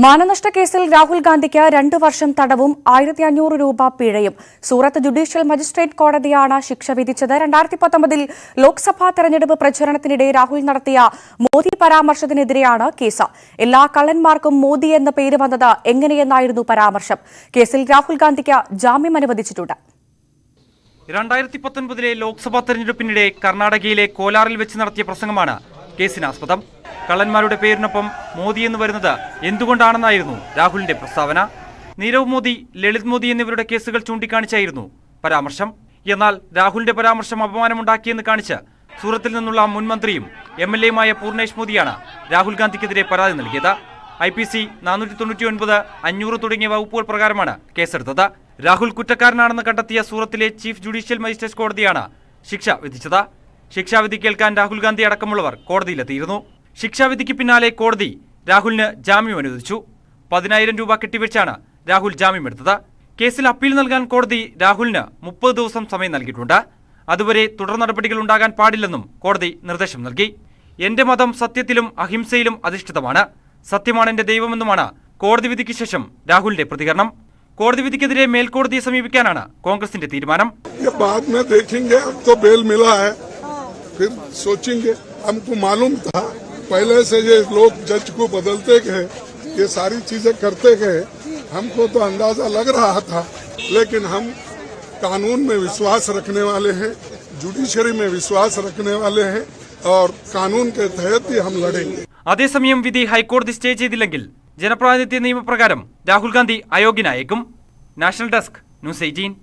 മാനനഷ്ട കേസിൽ രാഹുൽ ഗാന്ധിക്ക് 2 വർഷം തടവും 1500 രൂപ പിഴയും സൂറത്ത് ജുഡീഷ്യൽ മജിസ്ട്രേറ്റ് കോടതിയാണ് ശിക്ഷ വിധിച്ചത്. 2019 ലോക്സഭാ തെരഞ്ഞെടുപ്പ് പ്രചരണത്തിനിടെ രാഹുൽ നടത്തിയ മോദി പരാമർശത്തിനെതിരെയാണ് കേസ്. എല്ലാ കള്ളന്മാർക്കും മോദി എന്ന പേര് വന്നത് എങ്ങനെയെന്നായിരുന്നു പരാമർശം. കേസിൽ രാഹുൽ ഗാന്ധിക്ക് ജാമ്യം അനുവദിച്ചിട്ടുണ്ട്. 2019 ലോക്സഭാ തെരഞ്ഞെടുപ്പിനിടെ കർണാടകയിലെ കോലാറിൽ വെച്ച് നടത്തിയ പ്രസംഗമാണ് കേസിനാസ്പദം. കള്ളന്മാരുടെ പേരിനൊപ്പം മോദി എന്ന് വരുന്നത് എന്തുകൊണ്ടാണെന്നായിരുന്നു രാഹുലിന്റെ പ്രസ്താവന. നീരവ് മോദി, ലളിത് മോദി എന്നിവരുടെ കേസുകൾ ചൂണ്ടിക്കാണിച്ചായിരുന്നു പരാമർശം. എന്നാൽ രാഹുലിന്റെ പരാമർശം അപമാനമുണ്ടാക്കിയെന്ന് കാണിച്ച് സൂറത്തിൽ നിന്നുള്ള മുൻ മന്ത്രിയും MLA-യുമായ പൂർണേഷ് മോദിയാണ് രാഹുൽ ഗാന്ധിക്കെതിരെ പരാതി നൽകിയത്. IPC 499, 500 തുടങ്ങിയ വകുപ്പുകൾ പ്രകാരമാണ് കേസെടുത്തത്. രാഹുൽ കുറ്റക്കാരനാണെന്ന് കണ്ടെത്തിയ സൂറത്തിലെ ചീഫ് ജുഡീഷ്യൽ മജിസ്ട്രേറ്റ് കോടതിയാണ് ശിക്ഷ വിധിച്ചത്. ശിക്ഷാവിധി കേൾക്കാൻ രാഹുൽ ഗാന്ധി അടക്കമുള്ളവർ കോടതിയിലെത്തിയിരുന്നു. ശിക്ഷാവിധിക്ക് പിന്നാലെ കോടതി രാഹുലിന് ജാമ്യം അനുവദിച്ചു. 10,000 രൂപ കെട്ടിവെച്ചാണ് രാഹുൽ ജാമ്യമെടുത്തത്. കേസിൽ അപ്പീൽ നൽകാൻ കോടതി രാഹുലിന് 30 ദിവസം സമയം നൽകിയിട്ടുണ്ട്. അതുവരെ തുടർ നടപടികൾ ഉണ്ടാകാൻ പാടില്ലെന്നും കോടതി നിർദ്ദേശം നൽകി. എന്റെ മതം സത്യത്തിലും അഹിംസയിലും അധിഷ്ഠിതമാണ്, സത്യമാണ് എന്റെ ദൈവമെന്നുമാണ് കോടതി വിധിക്ക് ശേഷം രാഹുലിന്റെ പ്രതികരണം. കോടതി വിധിക്കെതിരെ മേൽക്കോടതിയെ സമീപിക്കാനാണ് കോൺഗ്രസിന്റെ തീരുമാനം. हमको मालूम था पहले से ये लोग जज को बदलते गए, ये सारी चीजें करते गए, हमको तो अंदाजा लग रहा था. लेकिन हम कानून में विश्वास रखने वाले हैं, जुडिशरी में विश्वास रखने वाले हैं और कानून के तहत ही हम लड़ेंगे. അതേസമയം വിധി ഹൈക്കോടതി സ്റ്റേ ചെയ്തില്ലെങ്കിൽ ജനപ്രാതിനിധ്യ നിയമപ്രകാരം രാഹുൽ ഗാന്ധി അയോഗ്യനായേക്കും. National desk, news 18.